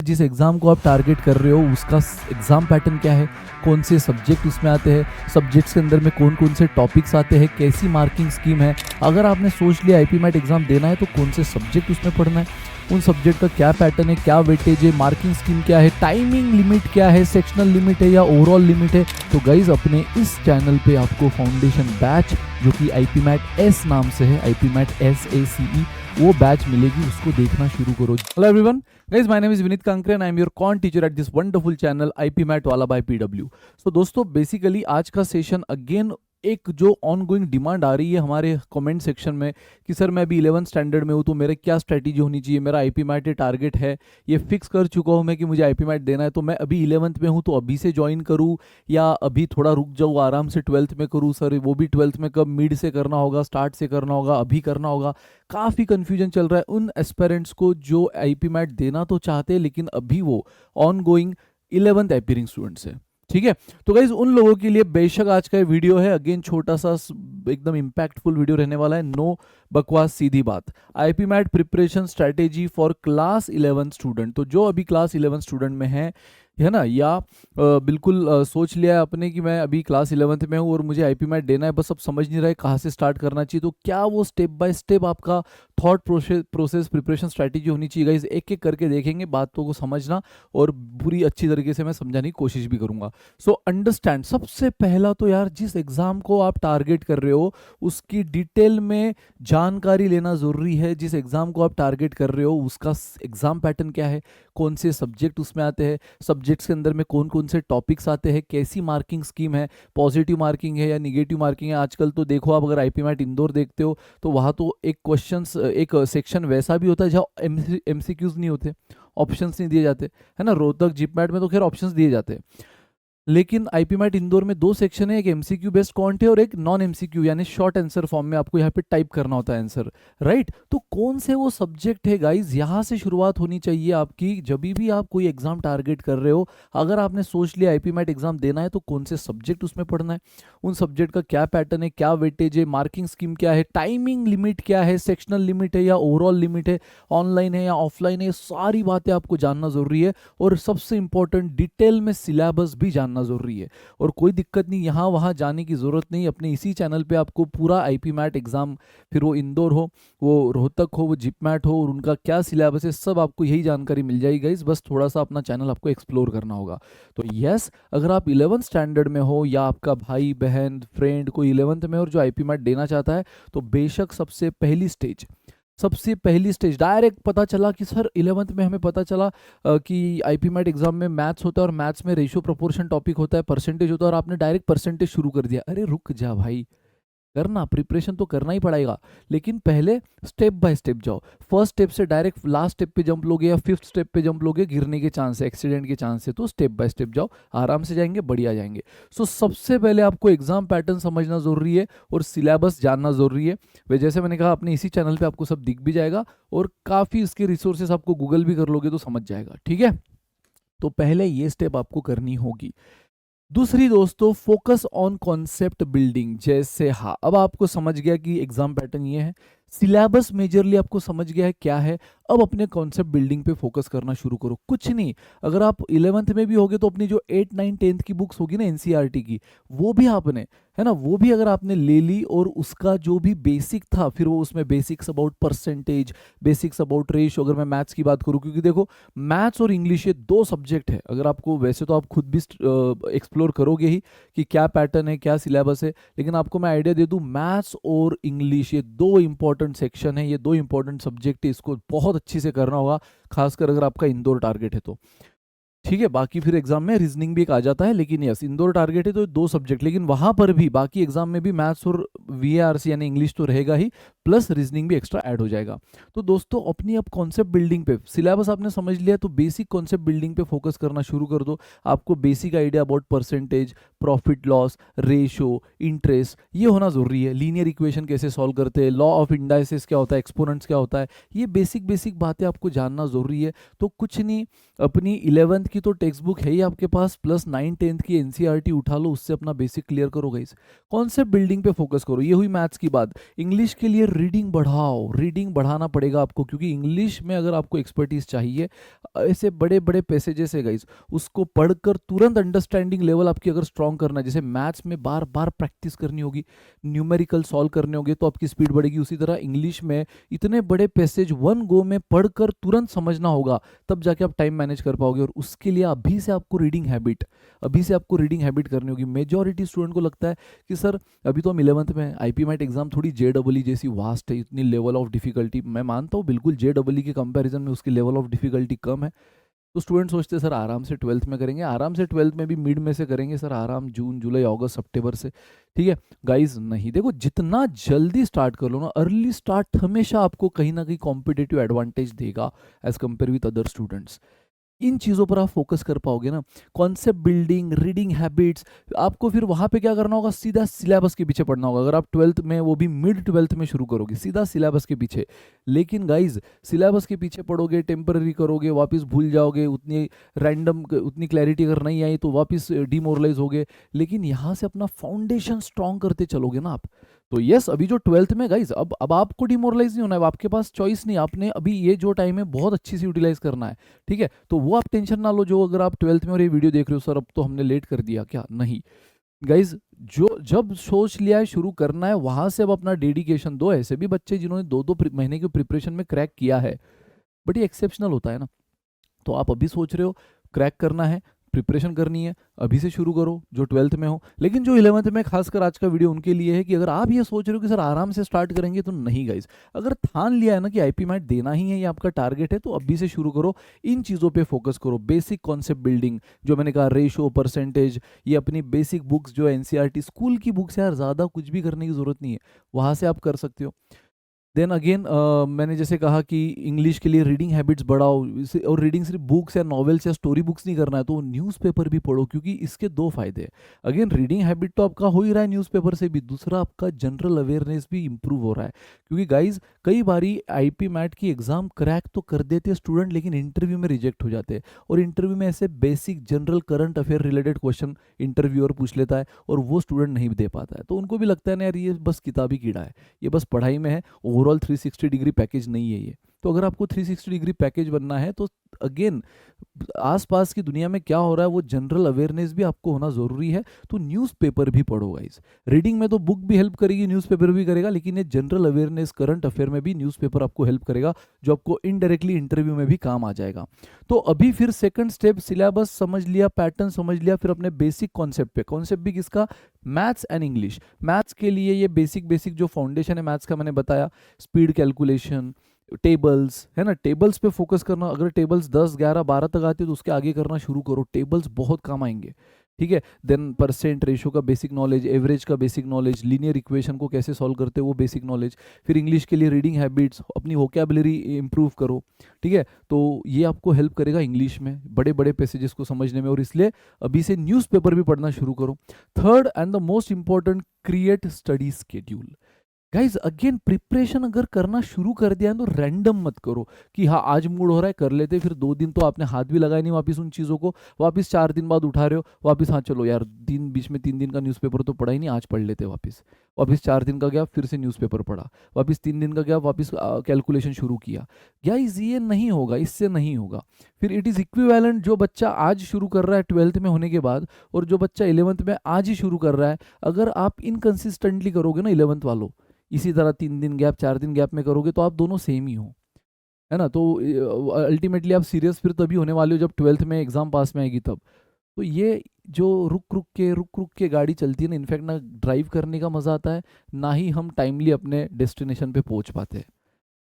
जिस एग्ज़ाम को आप टारगेट कर रहे हो उसका एग्ज़ाम पैटर्न क्या है, कौन से सब्जेक्ट उसमें आते हैं, सब्जेक्ट्स के अंदर में कौन कौन से टॉपिक्स आते हैं, कैसी मार्किंग स्कीम है। अगर आपने सोच लिया आईपी मैट एग्ज़ाम देना है तो कौन से सब्जेक्ट उसमें पढ़ना है, उन सब्जेक्ट का क्या पैटर्न है, क्या वेटेज है, मार्किंग स्कीम क्या है, टाइमिंग लिमिट क्या है, सेक्शनल लिमिट है या ओवरऑल लिमिट है। तो गाइज अपने इस चैनल पे आपको फाउंडेशन बैच जो कि आईपी मैट एस नाम से है, आईपी मैट SACE, वो बैच मिलेगी, उसको देखना शुरू करो। Hello everyone, guys my name is Vineet Kankre and I am your quant teacher at this wonderful channel IP mat वाला बाय PW। सो दोस्तों बेसिकली आज का सेशन अगेन एक जो ऑनगोइंग डिमांड आ रही है हमारे कमेंट सेक्शन में कि सर मैं अभी 11th स्टैंडर्ड में हूँ तो मेरे क्या स्ट्रेटेजी होनी चाहिए, मेरा आईपी मैट ये टारगेट है, ये फिक्स कर चुका हूँ मैं कि मुझे आईपी मैट देना है, तो मैं अभी 11th में हूँ तो अभी से ज्वाइन करूँ या अभी थोड़ा रुक जाऊँ आराम से 12th में करूँ। सर वो भी 12th में कब, मिड से करना होगा, स्टार्ट से करना होगा, अभी करना होगा। काफ़ी कन्फ्यूजन चल रहा है उन एस्पेरेंट्स को जो आईपी मैट देना तो चाहते हैं लेकिन अभी वो ऑनगोइंग 11th अपीयरिंग स्टूडेंट्स है। ठीक है, तो गाइज उन लोगों के लिए बेशक आज का ये वीडियो है अगेन छोटा सा एकदम इम्पैक्टफुल वीडियो रहने वाला है। नो बकवास, सीधी बात। IPMAT preparation strategy for class 11 student. तो जो अभी क्लास 11 स्टूडेंट में है ना, या बिल्कुल सोच लिया है आपने कि मैं अभी क्लास 11th में हूँ और मुझे आईपी मैट देना है, बस अब समझ नहीं रहा है कहाँ से स्टार्ट करना चाहिए, तो क्या वो स्टेप बाय स्टेप आपका थॉट प्रोसेस प्रिपरेशन स्ट्रैटेजी होनी चाहिए। गाइज एक एक करके देखेंगे, बातों को समझना और पूरी अच्छी तरीके से मैं समझाने की कोशिश भी करूंगा। सो अंडरस्टैंड, सबसे पहला तो यार जिस एग्जाम को आप टारगेट कर रहे हो उसकी डिटेल में जानकारी लेना ज़रूरी है। जिस एग्जाम को आप टारगेट कर रहे हो उसका एग्जाम पैटर्न क्या है, कौन से सब्जेक्ट उसमें आते हैं, सब्जेक्ट्स के अंदर में कौन कौन से टॉपिक्स आते हैं, कैसी मार्किंग स्कीम है, पॉजिटिव मार्किंग है या निगेटिव मार्किंग है। आजकल तो देखो आप अगर आईपी मैट इंदौर देखते हो तो वहाँ तो एक क्वेश्चंस एक सेक्शन वैसा भी होता है जहाँ MCQs नहीं होते, ऑप्शंस नहीं दिए जाते, है ना। रोहतक जिप मैट में तो खैर ऑप्शंस दिए जाते हैं, लेकिन आईपी मैट इंदौर में दो सेक्शन है, एक एमसीक्यू बेस्ड क्वांट है और एक नॉन एमसीक्यू यानी शॉर्ट आंसर फॉर्म में आपको यहाँ पे टाइप करना होता है आंसर, राइट। तो कौन से वो सब्जेक्ट है गाइज, यहाँ से शुरुआत होनी चाहिए आपकी जब भी आप कोई एग्जाम टारगेट कर रहे हो। अगर आपने सोच लिया आईपी मैट एग्जाम देना है तो कौन से सब्जेक्ट उसमें पढ़ना है, उन सब्जेक्ट का क्या पैटर्न है, क्या वेटेज है, मार्किंग स्कीम क्या है, टाइमिंग लिमिट क्या है, सेक्शनल लिमिट है या ओवरऑल लिमिट है, ऑनलाइन है या ऑफलाइन है, सारी बातें आपको जानना जरूरी है। और सबसे इंपॉर्टेंट डिटेल में सिलेबस भी जानना जरूरी है। और कोई दिक्कत नहीं, यहाँ वहाँ जाने की जरूरत नहीं, अपने इसी चैनल पे आपको पूरा आईपी मैट एग्जाम, फिर वो इंदौर हो, वो रोहतक हो, वो जिप मैट हो, और उनका क्या सिलेबस है, सब आपको यही जानकारी मिल जाएगी गाइस। बस थोड़ा सा अपना चैनल आपको एक्सप्लोर करना होगा। तो यस, अगर आप 11th स्टैंडर्ड में हो या आपका भाई बहन फ्रेंड कोई 11th में और जो आईपी मैट देना चाहता है, तो बेशक सबसे पहली स्टेज डायरेक्ट पता चला कि सर 11th में हमें पता चला कि आईपी मैट एग्जाम में मैथ्स होता है और मैथ्स में रेशियो प्रोपोर्शन टॉपिक होता है, परसेंटेज होता है, और आपने डायरेक्ट परसेंटेज शुरू कर दिया। अरे रुक जा भाई, करना प्रिपरेशन तो करना ही पड़ेगा, लेकिन पहले स्टेप बाय स्टेप जाओ। फर्स्ट स्टेप से डायरेक्ट लास्ट स्टेप पे जंप लोगे या फिफ्थ स्टेप पे जंप लोगे, गिरने के चांस है, एक्सीडेंट के चांस है। तो स्टेप बाय स्टेप जाओ, आराम से जाएंगे, बढ़िया जाएंगे। सो सबसे पहले आपको एग्जाम पैटर्न समझना जरूरी है और सिलेबस जानना जरूरी है। वे जैसे मैंने कहा अपने इसी चैनल पे आपको सब दिख भी जाएगा और काफ़ी इसके रिसोर्सेस आपको गूगल भी कर लोगे तो समझ जाएगा, ठीक है। तो पहले ये स्टेप आपको करनी होगी। दूसरी दोस्तों, फोकस ऑन कॉन्सेप्ट बिल्डिंग। जैसे हाँ, अब आपको समझ गया कि एग्जाम पैटर्न ये है, सिलेबस मेजरली आपको समझ गया है क्या है। अब अपने कॉन्सेप्ट बिल्डिंग पे फोकस करना शुरू करो। कुछ नहीं, अगर आप 11th में भी होगे तो अपनी जो 8, 9, 10th की बुक्स होगी ना एनसीईआरटी की, वो भी आपने, है ना, वो भी अगर आपने ले ली और उसका जो भी बेसिक था, फिर वो उसमें basics about percentage, basics about ratio, अगर मैं मैथ्स की बात करूँ, क्योंकि देखो मैथ्स और इंग्लिश ये दो सब्जेक्ट है। अगर आपको वैसे तो आप खुद भी एक्सप्लोर करोगे ही कि क्या पैटर्न है, क्या सिलेबस है, लेकिन आपको मैं आइडिया दे दूं, मैथ्स और इंग्लिश ये दो इंपॉर्टेंट सेक्शन है, ये दो इंपॉर्टेंट सब्जेक्ट है, इसको बहुत अच्छे से करना होगा, खासकर अगर आपका इंदौर टारगेट है तो। ठीक है, बाकी फिर एग्जाम में रीजनिंग भी एक आ जाता है, लेकिन यस इंदौर टारगेट है तो दो सब्जेक्ट, लेकिन वहां पर भी बाकी एग्जाम में भी मैथ्स और VARC यानी इंग्लिश तो रहेगा ही, प्लस रीजनिंग भी एक्स्ट्रा ऐड हो जाएगा। तो दोस्तों अपनी अब कॉन्सेप्ट बिल्डिंग पे, सिलेबस आपने समझ लिया तो बेसिक कॉन्सेप्ट बिल्डिंग पे फोकस करना शुरू कर दो। आपको basic idea about percentage, profit loss, ratio, interest, ये होना जरूरी है। लीनियर इक्वेशन कैसे सॉल्व करते हैं, लॉ ऑफ इंडाइसिस क्या होता है, एक्सपोनेंट्स क्या होता है, ये बेसिक बातें आपको जानना जरूरी है। तो कुछ नहीं, अपनी 11th की तो टेक्स्ट बुक है ही आपके पास, प्लस 9, 10th की एनसीईआरटी उठा लो, उससे अपना बेसिक क्लियर करो गाइस। कॉन्सेप्ट बिल्डिंग पे फोकस करो। ये हुई मैथ्स की बात। इंग्लिश के लिए रीडिंग बढ़ाओ, रीडिंग बढ़ाना पड़ेगा आपको, क्योंकि इंग्लिश में अगर आपको एक्सपर्टीज चाहिए, ऐसे बड़े बड़े पैसेजेस है गाइस, उसको पढ़कर तुरंत अंडरस्टैंडिंग लेवल आपकी अगर स्ट्रॉन्ग करना है, जैसे मैथ्स में बार बार प्रैक्टिस करनी होगी, न्यूमेरिकल सॉल्व करने होंगे तो आपकी स्पीड बढ़ेगी, उसी तरह इंग्लिश में इतने बड़े पैसेज वन गो में पढ़कर तुरंत समझना होगा, तब जाके आप टाइम मैनेज कर पाओगे। और उसके लिए अभी से आपको रीडिंग हैबिट करनी होगी। मेजॉरिटी स्टूडेंट को लगता है कि सर अभी तो हम 11th में, आईपी मैट एग्जाम थोड़ी जेडबलई जैसी वास्ट है, इतनी लेवल ऑफ डिफिकल्टी, मैं मानता हूँ बिल्कुल जेडबलई के कंपैरिजन में उसकी लेवल ऑफ डिफिकल्टी कम है। तो स्टूडेंट सोचते हैं सर आराम से 12th में करेंगे, आराम से 12th में भी मिड में से करेंगे सर, आराम जून जुलाई अगस्त सितंबर से, ठीक है गाइज, नहीं, देखो जितना जल्दी स्टार्ट कर लो ना, अर्ली स्टार्ट हमेशा आपको कहीं ना कहीं कॉम्पिटेटिव एडवांटेज देगा as compared with other students. इन चीज़ों पर आप फोकस कर पाओगे ना, कॉन्सेप्ट बिल्डिंग, रीडिंग हैबिट्स, आपको फिर वहाँ पे क्या करना होगा, सीधा सिलेबस के पीछे पढ़ना होगा। अगर आप 12th में, वो भी मिड 12th में शुरू करोगे, सीधा सिलेबस के पीछे। लेकिन गाइज सिलेबस के पीछे पढ़ोगे, टेम्पररी करोगे, वापस भूल जाओगे, उतनी रैंडम, उतनी क्लैरिटी अगर नहीं आई तो वापस डिमोरलाइज होगे। लेकिन यहाँ से अपना फाउंडेशन स्ट्रॉन्ग करते चलोगे ना आप, तो यस, अभी जो 12th में गाइज, अब आपको डिमोरलाइज नहीं होना है, आपके पास चॉइस नहीं, आपने अभी ये जो टाइम है बहुत अच्छी से यूटिलाइज करना है, ठीक है। तो वो आप टेंशन ना लो, जो अगर आप 12th में और ये वीडियो देख रहे हो सर अब तो हमने लेट कर दिया क्या, नहीं गाइज, जो जब सोच लिया है शुरू करना है, वहां से अब अपना डेडिकेशन दो। ऐसे भी बच्चे जिन्होंने 2-2 महीने की प्रिपरेशन में क्रैक किया है, बट ये एक्सेप्शनल होता है ना। तो आप अभी सोच रहे हो क्रैक करना है, प्रिपरेशन करनी है, अभी से शुरू करो जो 12th में हो। लेकिन जो 11th में, खासकर आज का वीडियो उनके लिए है कि अगर आप ये सोच रहे हो कि सर आराम से स्टार्ट करेंगे, तो नहीं गाइस, अगर ठान लिया है ना कि आईपी मैट देना ही है, ये आपका टारगेट है, तो अभी से शुरू करो, इन चीज़ों पे फोकस करो। बेसिक कॉन्सेप्ट बिल्डिंग, जो मैंने कहा, रेशो, परसेंटेज, ये अपनी बेसिक बुक्स जो एनसीईआरटी स्कूल की बुक्स है यार, ज़्यादा कुछ भी करने की ज़रूरत नहीं है, वहाँ से आप कर सकते हो। देन अगेन मैंने जैसे कहा कि इंग्लिश के लिए रीडिंग हैबिट्स बढ़ाओ, और रीडिंग सिर्फ बुक्स या नॉवेल्स या स्टोरी बुक्स नहीं करना है, तो न्यूज़पेपर भी पढ़ो, क्योंकि इसके दो फायदे हैं। अगेन रीडिंग हैबिट तो आपका हो ही रहा है न्यूज़पेपर से भी, दूसरा आपका जनरल अवेयरनेस भी इंप्रूव हो रहा है। क्योंकि गाइज कई बारी आईपी मैट की एग्जाम क्रैक तो कर देते हैं स्टूडेंट, लेकिन इंटरव्यू में रिजेक्ट हो जाते हैं, और इंटरव्यू में ऐसे basic general current affair related question interviewer पूछ लेता है, और वो स्टूडेंट नहीं दे पाता है, तो उनको भी लगता है ना यार ये बस किताबी कीड़ा है, ये बस पढ़ाई में है, ओवरऑल 360 डिग्री पैकेज नहीं है ये। तो अगर आपको 360 डिग्री पैकेज बनना है, तो अगेन आसपास की दुनिया में क्या हो रहा है वो जनरल अवेयरनेस भी आपको होना जरूरी है। तो न्यूज़पेपर भी पढ़ो गाइस, रीडिंग में तो बुक भी हेल्प करेगी, न्यूज़पेपर भी करेगा, लेकिन ये जनरल अवेयरनेस, करंट अफेयर में भी न्यूज़पेपर आपको हेल्प करेगा, जो आपको इनडायरेक्टली इंटरव्यू में भी काम आ जाएगा। तो अभी फिर सेकंड स्टेप, सिलेबस समझ लिया, पैटर्न समझ लिया, फिर अपने बेसिक कॉन्सेप्ट पे, कॉन्सेप्ट भी किसका, मैथ्स एंड इंग्लिश। मैथ्स के लिए ये बेसिक जो फाउंडेशन है मैथ्स का, मैंने बताया, स्पीड कैलकुलेशन, टेबल्स है ना, टेबल्स पे फोकस करना। अगर टेबल्स 10, 11, 12 तक आती है तो उसके आगे करना शुरू करो, टेबल्स बहुत काम आएंगे, ठीक है। देन परसेंट रेशो का बेसिक नॉलेज, एवरेज का बेसिक नॉलेज, लीनियर इक्वेशन को कैसे सॉल्व करते हैं वो बेसिक नॉलेज। फिर इंग्लिश के लिए रीडिंग हैबिट्स, अपनी वोकैबुलरी इंप्रूव करो, ठीक है। तो ये आपको हेल्प करेगा इंग्लिश में बड़े बड़े पैसेजेस को समझने में, और इसलिए अभी से न्यूज़पेपर भी पढ़ना शुरू करो। Third and the most important, create study schedule. Guys again preparation अगर करना शुरू कर दिया है तो रैंडम मत करो कि हाँ आज मूड हो रहा है कर लेते, फिर 2 दिन तो आपने हाथ भी लगाया नहीं वापस उन चीज़ों को, वापस 4 दिन बाद उठा रहे हो वापस, हाँ चलो यार बीच में 3 दिन का न्यूज़पेपर तो पढ़ा ही नहीं, आज पढ़ लेते वापस। वापस 4 दिन का गया, फिर से न्यूज़पेपर पढ़ा, वापस 3 दिन का गया, वापस कैलकुलेशन शुरू किया। गाइज ये नहीं होगा, इससे नहीं होगा। फिर इट इज़ इक्विवेलेंट, जो बच्चा आज शुरू कर रहा है 12th में होने के बाद, और जो बच्चा 11th में आज ही शुरू कर रहा है, अगर आप इनकन्सिस्टेंटली करोगे ना 11th वालों, इसी तरह 3 दिन गैप 4 दिन गैप में करोगे, तो आप दोनों सेम ही हो, है ना। तो अल्टीमेटली आप सीरियस फिर तभी होने वाले हो जब 12th में एग्जाम पास में आएगी तब। तो ये जो रुक रुक के गाड़ी चलती है ना, इनफैक्ट ना ड्राइव करने का मज़ा आता है, ना ही हम टाइमली अपने डेस्टिनेशन पे पहुंच पाते हैं,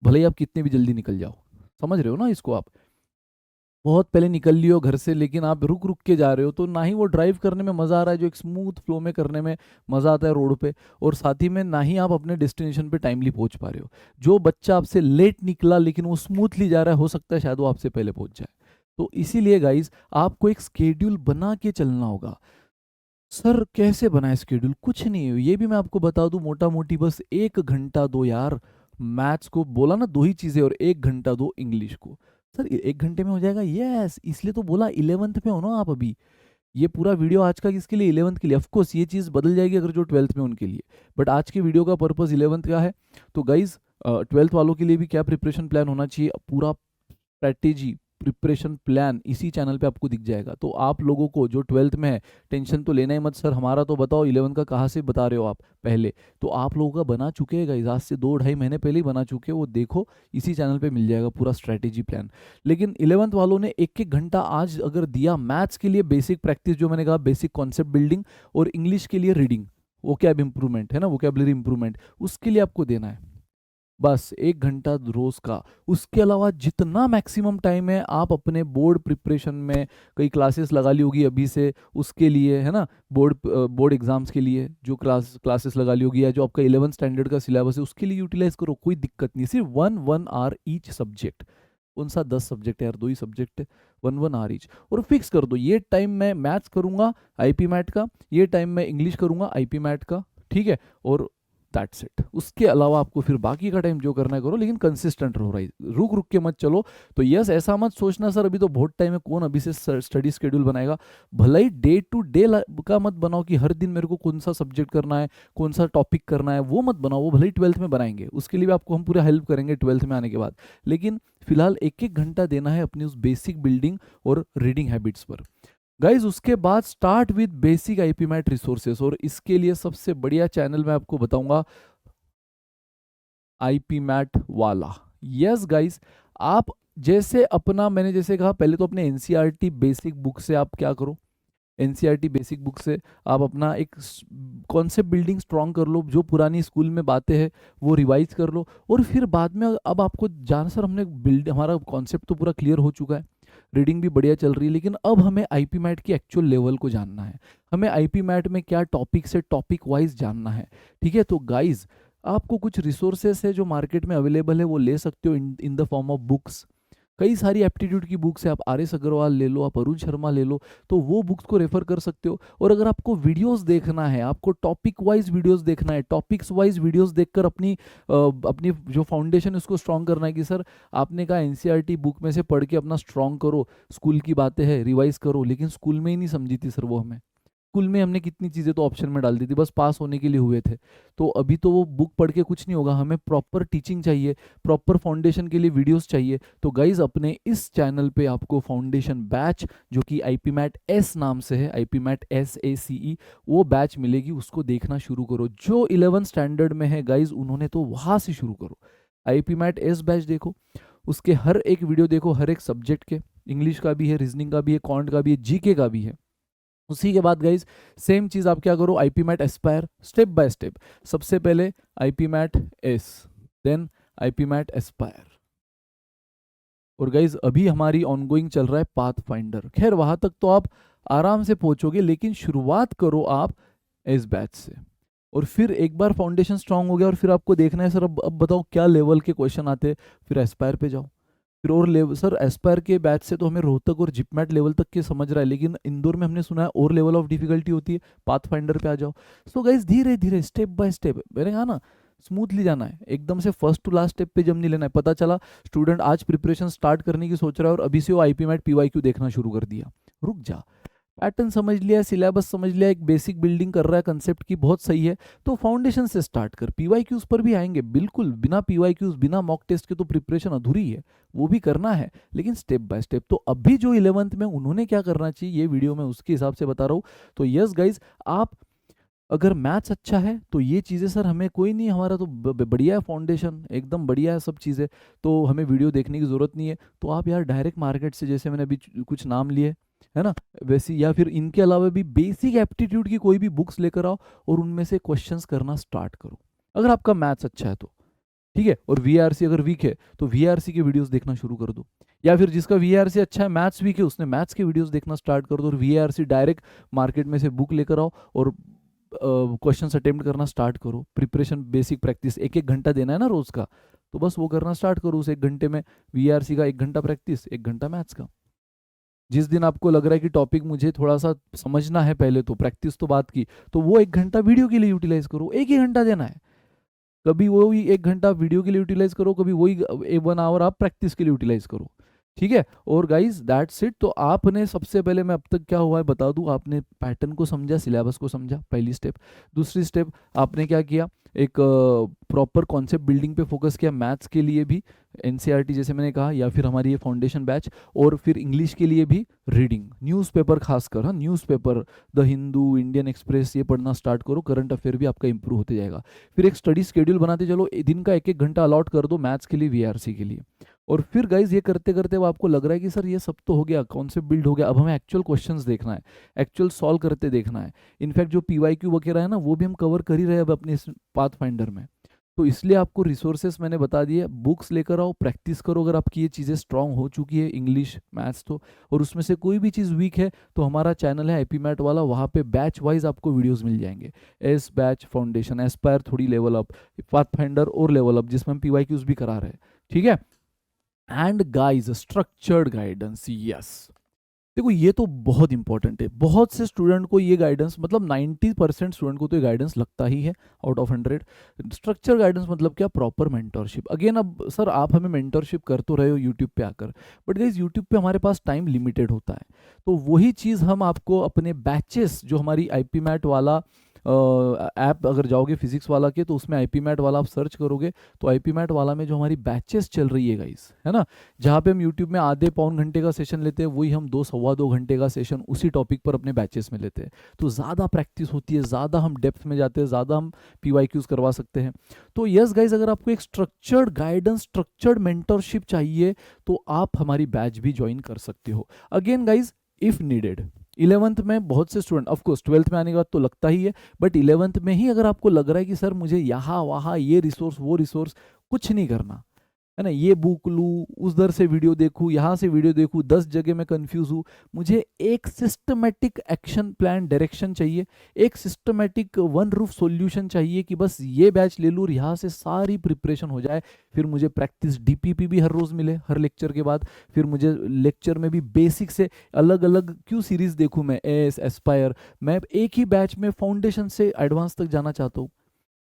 भले ही आप कितने भी जल्दी निकल जाओ। समझ रहे हो ना इसको आप, बहुत पहले निकल लियो घर से, लेकिन आप रुक रुक के जा रहे हो, तो ना ही वो ड्राइव करने में मज़ा आ रहा है जो एक स्मूथ फ्लो में करने में मज़ा आता है रोड पे, और साथ ही में ना ही आप अपने डेस्टिनेशन पे टाइमली पहुंच पा रहे हो। जो बच्चा आपसे लेट निकला लेकिन वो स्मूथली जा रहा है, हो सकता है शायद वो आपसे पहले पहुंच जाए। तो इसीलिए गाइज आपको एक स्केड्यूल बना के चलना होगा। सर कैसे बनाए स्केड्यूल, कुछ नहीं है, ये भी मैं आपको बता दूं, मोटा मोटी बस 1 घंटा दो यार मैथ्स को, बोला ना 2 ही चीज़ें, और 1 घंटा दो इंग्लिश को। सर 1 घंटे में हो जाएगा, यस, इसलिए तो बोला 11th में हो ना आप अभी। ये पूरा वीडियो आज का किसके लिए, 11th के लिए। ऑफकोर्स ये चीज़ बदल जाएगी अगर जो 12th में उनके लिए, बट आज के वीडियो का पर्पज़ 11th का है। तो गाइज ट्वेल्थ वालों के लिए भी क्या प्रिपरेशन प्लान होना चाहिए, पूरा स्ट्रैटेजी प्रिपरेशन प्लान इसी चैनल पे आपको दिख जाएगा। तो आप लोगों को जो ट्वेल्थ में है टेंशन तो लेना ही मत, सर हमारा तो बताओ 11 का कहाँ से बता रहे हो आप पहले, तो आप लोगों का बना चुके हैं गाइस, आज से 2-2.5 महीने पहले ही बना चुके हैं, वो देखो इसी चैनल पे मिल जाएगा पूरा स्ट्रैटेजी प्लान। लेकिन 11th वालों ने 1-1 घंटा आज अगर दिया मैथ्स के लिए बेसिक प्रैक्टिस, जो मैंने कहा बेसिक कॉन्सेप्ट बिल्डिंग, और इंग्लिश के लिए रीडिंग, वोकैब इंप्रूवमेंट है ना, वोकैबुलरी इंप्रूवमेंट, उसके लिए आपको देना है बस 1 घंटा रोज का। उसके अलावा जितना मैक्सिमम टाइम है आप अपने बोर्ड प्रिपरेशन में, कई क्लासेस लगा ली होगी अभी से उसके लिए, है ना, बोर्ड एग्जाम्स के लिए जो क्लासेस लगा ली होगी, या जो आपका 11th स्टैंडर्ड का सिलेबस है उसके लिए यूटिलाइज करो, कोई दिक्कत नहीं। सिर्फ 1-1 आवर ईच सब्जेक्ट, कौन सा 10 सब्जेक्ट है यार, 2 ही सब्जेक्ट है, 1-1 आवर ईच, और फिक्स कर दो ये टाइम मैं मैथ्स करूंगा आईपी मैट का, ये टाइम मैं इंग्लिश करूंगा आईपी मैट का, ठीक है, और दैट्स इट। उसके अलावा आपको फिर बाकी का टाइम जो करना है करो, लेकिन कंसिस्टेंट रहो, राइट, रुक रुक के मत चलो। तो यस, ऐसा मत सोचना सर अभी तो बहुत टाइम है, कौन अभी से स्टडी शेड्यूल बनाएगा, भले ही डे टू डे का मत बनाओ कि हर दिन मेरे को कौन सा सब्जेक्ट करना है, कौन सा टॉपिक करना है, वो मत बनाओ, वो भले ही 12th में बनाएंगे, उसके लिए भी आपको हम पूरा हेल्प करेंगे 12th में आने के बाद। लेकिन फिलहाल 1-1 घंटा देना है अपनी उस बेसिक बिल्डिंग और रीडिंग हैबिट्स पर गाइज। उसके बाद start with basic IPMAT resources, और इसके लिए सबसे बढ़िया चैनल मैं आपको बताऊंगा आईपी मैट वाला। यस गाइस, आप जैसे अपना, मैंने जैसे कहा पहले तो अपने एनसीईआरटी बेसिक बुक से आप क्या करो, एनसीईआरटी बेसिक बुक से आप अपना एक कॉन्सेप्ट बिल्डिंग स्ट्रॉन्ग कर लो, जो पुरानी स्कूल में बातें हैं वो रिवाइज कर लो, और फिर बाद में अब आपको जान सर हमने बिल्ड, हमारा कॉन्सेप्ट तो पूरा क्लियर हो चुका है, रीडिंग भी बढ़िया चल रही है, लेकिन अब हमें आईपी मैट की एक्चुअल लेवल को जानना है, हमें आईपी मैट में क्या टॉपिक से टॉपिक वाइज जानना है, ठीक है। तो गाइज आपको कुछ रिसोर्सेस है जो मार्केट में अवेलेबल है, वो ले सकते हो in the form of books. कई सारी एप्टीट्यूड की बुक्स है, आप आर एस अग्रवाल ले लो, आप अरुण शर्मा ले लो, तो वो बुक्स को रेफर कर सकते हो। और अगर आपको वीडियोस देखना है, आपको टॉपिक वाइज वीडियोस देखना है, टॉपिक्स वाइज वीडियोस देखकर अपनी जो फाउंडेशन है उसको स्ट्रॉन्ग करना है, कि सर आपने कहा एनसीईआरटी बुक में से पढ़ के अपना स्ट्रॉन्ग करो, स्कूल की बातें हैं रिवाइज करो, लेकिन स्कूल में ही नहीं समझी थी सर वो हमें, स्कूल में हमने कितनी चीज़ें तो ऑप्शन में डाल दी थी, बस पास होने के लिए हुए थे। तो अभी तो वो बुक पढ़ के कुछ नहीं होगा, हमें प्रॉपर टीचिंग चाहिए, प्रॉपर फाउंडेशन के लिए वीडियोस चाहिए। तो गाइज अपने इस चैनल पे आपको फाउंडेशन बैच, जो कि आईपी मैट एस नाम से है, आईपी मैट SACE, वो बैच मिलेगी, उसको देखना शुरू करो। जो 11th स्टैंडर्ड में है गाइज उन्होंने तो वहाँ से शुरू करो, आईपी मैट एस बैच देखो, उसके हर एक वीडियो देखो, हर एक सब्जेक्ट के, इंग्लिश का भी है, रीजनिंग का भी है, क्वांट का भी है, जीके का भी है। उसी के बाद गाइज सेम चीज आप क्या करो, IPMAT aspire, step by step, सबसे पहले IPMAT S, then IPMAT aspire, और गाइज अभी हमारी ऑनगोइंग चल रहा है पाथ फाइंडर। खैर वहां तक तो आप आराम से पहुंचोगे, लेकिन शुरुआत करो आप एस बैच से, और फिर एक बार फाउंडेशन स्ट्रांग हो गया और फिर आपको देखना है सर अब बताओ क्या लेवल के क्वेश्चन आते हैं, फिर एस्पायर पे जाओ, फिर और लेवल, सर एस्पायर के बैच से तो हमें रोहतक और जिपमैट लेवल तक के समझ रहा है, लेकिन इंदौर में हमने सुना है और लेवल ऑफ डिफिकल्टी होती है, पाथ फाइंडर पे आ जाओ। सो गाइज धीरे धीरे स्टेप बाय स्टेप, मैंने कहा ना स्मूथली जाना है, एकदम से फर्स्ट टू लास्ट स्टेप पे जम नहीं लेना है। पता चला स्टूडेंट आज प्रिपरेशन स्टार्ट करने की सोच रहा है और अभी से वो आईपी मैट PYQ देखना शुरू कर दिया, रुक जा, पैटर्न समझ लिया, सिलेबस समझ लिया, एक बेसिक बिल्डिंग कर रहा है कंसेप्ट की, बहुत सही है, तो फाउंडेशन से स्टार्ट कर, PYQs पर भी आएंगे, बिल्कुल बिना PYQs बिना मॉक टेस्ट के तो प्रिपरेशन अधूरी है, वो भी करना है, लेकिन स्टेप बाय स्टेप। तो अभी जो 11th में उन्होंने क्या करना चाहिए ये वीडियो में उसके हिसाब से बता रहा हूँ। तो यस गाइज, आप अगर मैथ्स अच्छा है तो ये चीज़ें सर हमें कोई नहीं, हमारा तो बढ़िया है, फाउंडेशन एकदम बढ़िया है, सब चीज़ें, तो हमें वीडियो देखने की ज़रूरत नहीं है। तो आप यार डायरेक्ट मार्केट से, जैसे मैंने अभी कुछ नाम लिए है ना वैसी, या फिर इनके अलावा भी बेसिक एप्टीट्यूड की कोई भी बुक्स लेकर आओ और उनमें से क्वेश्चंस करना स्टार्ट करो, अगर आपका मैथ्स अच्छा है तो, ठीक है। और VRC अगर वीक है तो VRC के वीडियोस देखना शुरू कर दो, या फिर जिसका VRC अच्छा है मैथ्स वीक है उसने मैथ्स के वीडियोस देखना स्टार्ट कर दो, और VRC डायरेक्ट मार्केट में से बुक लेकर आओ और क्वेश्चन अटेम्प्ट करना स्टार्ट करो। प्रिपरेशन बेसिक प्रैक्टिस 1-1 घंटा देना है ना रोज का, तो बस वो करना स्टार्ट करो, उस 1 घंटे में VRC का 1 घंटा प्रैक्टिस, 1 घंटा मैथ्स का। जिस दिन आपको लग रहा है कि टॉपिक मुझे थोड़ा सा समझना है पहले, तो प्रैक्टिस तो बात की, तो वो 1 घंटा वीडियो के लिए यूटिलाइज करो, 1 ही घंटा देना है, कभी वही 1 घंटा वीडियो के लिए यूटिलाइज करो, कभी वही 1 आवर आप प्रैक्टिस के लिए यूटिलाइज करो। ठीक है। और गाइज दैट्स इट। तो आपने सबसे पहले, मैं अब तक क्या हुआ है बता दूं, आपने पैटर्न को समझा, सिलेबस को समझा, पहली स्टेप। दूसरी स्टेप आपने क्या किया, एक प्रॉपर कॉन्सेप्ट बिल्डिंग पे फोकस किया, मैथ्स के लिए भी एनसीईआरटी जैसे मैंने कहा, या फिर हमारी ये फाउंडेशन बैच, और फिर इंग्लिश के लिए भी रीडिंग, न्यूज़पेपर खासकर, हाँ newspaper, the Hindu, Indian express, ये पढ़ना स्टार्ट करो, करंट अफेयर भी आपका इंप्रूव होते जाएगा। फिर एक स्टडी शेड्यूल बनाते चलो, दिन का एक एक घंटा अलॉट कर दो मैथ्स के लिए, वीआरसी के लिए। और फिर गाइज ये करते करते वो आपको लग रहा है कि सर ये सब तो हो गया, कॉन्सेप्ट बिल्ड हो गया, अब हमें एक्चुअल क्वेश्चंस देखना है, एक्चुअल सॉल्व करते देखना है। इनफैक्ट जो पीवाईक्यू वगैरह है ना, वो भी हम कवर कर ही रहे हैं अब अपने इस पाथ फाइंडर में। तो इसलिए आपको रिसोर्सेस मैंने बता दिए, बुक्स लेकर आओ, प्रैक्टिस करो। अगर आपकी ये चीज़ें स्ट्रांग हो चुकी है, इंग्लिश, मैथ्स तो, और उसमें से कोई भी चीज़ वीक है, तो हमारा चैनल है आईपी मैट वाला, वहाँ पे बैच वाइज आपको वीडियोस मिल जाएंगे। एस बैच, फाउंडेशन, एस्पायर, थोड़ी लेवल अप, पाथ फाइंडर और लेवल अप, जिसमें हम पीवाईक्यूज भी करा रहे हैं। ठीक है। And guys structured guidance, yes, देखो ये तो बहुत इंपॉर्टेंट है। बहुत से स्टूडेंट को ये गाइडेंस, मतलब 90% स्टूडेंट को तो ये गाइडेंस लगता ही है आउट ऑफ 100। स्ट्रक्चर गाइडेंस मतलब क्या, प्रॉपर मेंटरशिप। अगेन अब सर आप हमें मेंटरशिप कर तो रहे हो यूट्यूब पे आकर, बट गाइस यूट्यूब पे हमारे पास टाइम लिमिटेड होता है। तो वही चीज़ हम आपको अपने बैचेस, जो हमारी आईपी मैट वाला ऐप, अगर जाओगे फिजिक्स वाला के, तो उसमें आईपी मैट वाला आप सर्च करोगे, तो आईपी मैट वाला में जो हमारी बैचेस चल रही है गाइस, है ना, जहाँ पे हम यूट्यूब में आधे पौन घंटे का सेशन लेते हैं, वही हम 2 सवा 2 घंटे का सेशन उसी टॉपिक पर अपने बैचेस में लेते हैं। तो ज़्यादा प्रैक्टिस होती है, ज़्यादा हम डेप्थ में जाते हैं, ज़्यादा हम पीवाईक्यूज करवा सकते हैं। तो यस गाइज, अगर आपको एक स्ट्रक्चर्ड गाइडेंस, स्ट्रक्चर्ड मेंटरशिप चाहिए, तो आप हमारी बैच भी ज्वाइन कर सकते हो। Again guys, if needed, 11th में बहुत से स्टूडेंट, ऑफकोर्स 12th में आने के बाद तो लगता ही है, बट 11th में ही अगर आपको लग रहा है कि सर मुझे यहाँ वहाँ ये रिसोर्स वो रिसोर्स, कुछ नहीं करना है ना, ये बुक लूँ, उधर से वीडियो देखूँ, यहाँ से वीडियो देखूँ, 10 जगह मैं कंफ्यूज हूँ, मुझे एक सिस्टमेटिक एक्शन प्लान, डायरेक्शन चाहिए, एक सिस्टमेटिक वन रूफ सॉल्यूशन चाहिए, कि बस ये बैच ले लूँ और यहाँ से सारी प्रिपरेशन हो जाए। फिर मुझे प्रैक्टिस डीपीपी भी हर रोज़ मिले, हर लेक्चर के बाद। फिर मुझे लेक्चर में भी बेसिक से अलग अलग क्यों सीरीज़ देखूँ मैं, एस, एस्पायर, मैं एक ही बैच में फाउंडेशन से एडवांस तक जाना चाहता हूँ।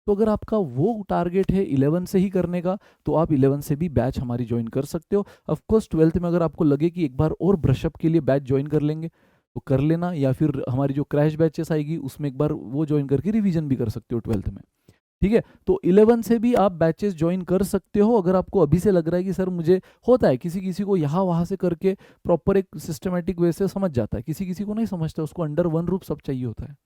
तो अगर आपका वो टारगेट है 11 से ही करने का, तो आप 11 से भी बैच हमारी ज्वाइन कर सकते हो। ऑफ कोर्स 12th में अगर आपको लगे कि एक बार और ब्रशअप के लिए बैच ज्वाइन कर लेंगे, तो कर लेना, या फिर हमारी जो क्रैश बैचेस आएगी उसमें एक बार वो ज्वाइन करके रिवीजन भी कर सकते हो 12th में। ठीक है। तो 11 से भी आप बैचेस ज्वाइन कर सकते हो, अगर आपको अभी से लग रहा है कि सर मुझे, होता है किसी किसी को यहाँ वहाँ से करके प्रॉपर एक सिस्टमेटिक वे से समझ जाता है, किसी किसी को नहीं समझता, उसको अंडर वन रूप सब चाहिए होता है।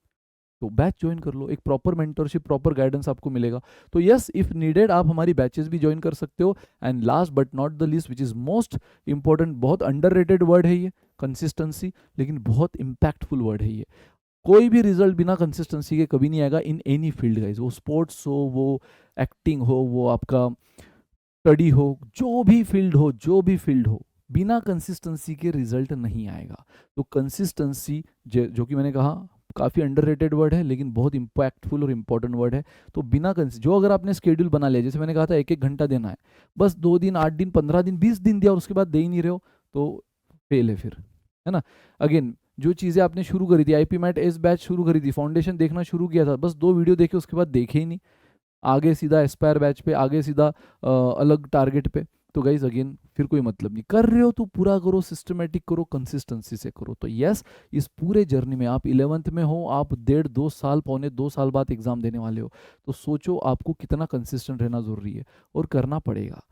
तो बैच ज्वाइन कर लो, एक प्रॉपर मेंटरशिप, प्रॉपर गाइडेंस आपको मिलेगा। तो यस, इफ नीडेड आप हमारी बैचेस भी ज्वाइन कर सकते हो। And last but not the least, which is most important, बहुत अंडररेटेड वर्ड है ये, कंसिस्टेंसी, लेकिन बहुत इंपैक्टफुल वर्ड है ये। कोई भी रिजल्ट बिना कंसिस्टेंसी के कभी नहीं आएगा इन एनी फील्ड गाइस, वो स्पोर्ट्स हो, वो एक्टिंग हो, वो आपका स्टडी हो, जो भी फील्ड हो, जो भी फील्ड हो, बिना कंसिस्टेंसी के रिजल्ट नहीं आएगा। तो कंसिस्टेंसी, जो कि मैंने कहा काफ़ी अंडररेटेड वर्ड है, लेकिन बहुत इंपैक्टफुल और इंपॉर्टेंट वर्ड है। तो बिना जो अगर आपने स्केड्यूल बना लिया, जैसे मैंने कहा था 1-1 घंटा देना है, बस 2 दिन, 8 दिन, 15 दिन, 20 दिन दिया और उसके बाद दे ही नहीं रहे हो, तो फेल है फिर, है ना। अगेन, जो चीज़ें आपने शुरू करी थी, आईपी मैट एस बैच शुरू करी थी, फाउंडेशन देखना शुरू किया था, बस 2 वीडियो देखे, उसके बाद देखे ही नहीं, आगे सीधा एस्पायर बैच पे, आगे सीधा अलग टारगेट पे। तो गाइज अगेन फिर कोई मतलब नहीं, कर रहे हो तो पूरा करो, सिस्टमेटिक करो, कंसिस्टेंसी से करो। तो यस, इस पूरे जर्नी में आप 11th में हो, आप 1.5-2 साल, पौने 2 साल बाद एग्जाम देने वाले हो, तो सोचो आपको कितना कंसिस्टेंट रहना जरूरी है, और करना पड़ेगा।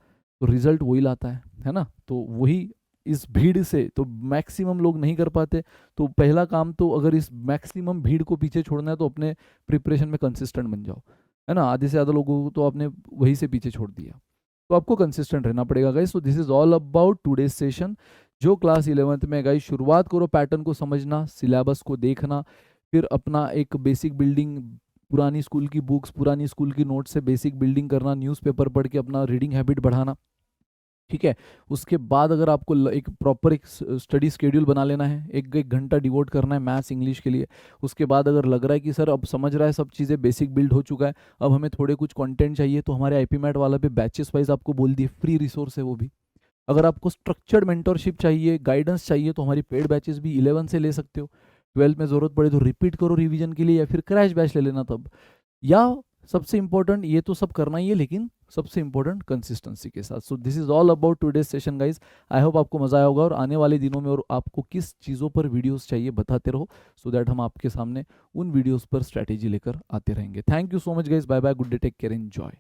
तो रिजल्ट वही लाता है ना। तो वही, इस भीड़ से तो मैक्सिमम लोग नहीं कर पाते। तो पहला काम तो, अगर इस मैक्सिमम भीड़ को पीछे छोड़ना है, तो अपने प्रिपरेशन में कंसिस्टेंट बन जाओ, है ना। आधे से ज़्यादा लोगों को तो आपने वहीं से पीछे छोड़ दिया, तो आपको कंसिस्टेंट रहना पड़ेगा guys. So this is all about today's session. जो क्लास 11th में गाइस, शुरुआत करो पैटर्न को समझना, सिलेबस को देखना, फिर अपना एक बेसिक बिल्डिंग, पुरानी स्कूल की बुक्स, पुरानी स्कूल की नोट्स से बेसिक बिल्डिंग करना, न्यूज़पेपर पढ़ के अपना रीडिंग हैबिट बढ़ाना। ठीक है। उसके बाद अगर आपको एक प्रॉपर एक स्टडी स्केड्यूल बना लेना है, 1-1 घंटा डिवोट करना है मैथ्स इंग्लिश के लिए। उसके बाद अगर लग रहा है कि सर अब समझ रहा है, सब चीज़ें बेसिक बिल्ड हो चुका है, अब हमें थोड़े कुछ कंटेंट चाहिए, तो हमारे आईपी मैट वाला पे बैचेस वाइज आपको बोल दिए, फ्री रिसोर्स है वो भी। अगर आपको स्ट्रक्चर्ड मेंटरशिप चाहिए, गाइडेंस चाहिए, तो हमारी पेड बैचेस भी 11 से ले सकते हो। 12 में ज़रूरत पड़े तो रिपीट करो रिवीजन के लिए, या फिर क्रैश बैच ले लेना तब, या सबसे इंपॉर्टेंट ये तो सब करना ही है, लेकिन सबसे इंपॉर्टेंट कंसिस्टेंसी के साथ। So this is all about today session guys. I hope आपको मजा आया होगा, और आने वाले दिनों में और आपको किस चीज़ों पर वीडियोस चाहिए बताते रहो, सो दैट हम आपके सामने उन वीडियोस पर स्ट्रैटेजी लेकर आते रहेंगे। Thank you so much guys, bye bye, good day, take care, enjoy.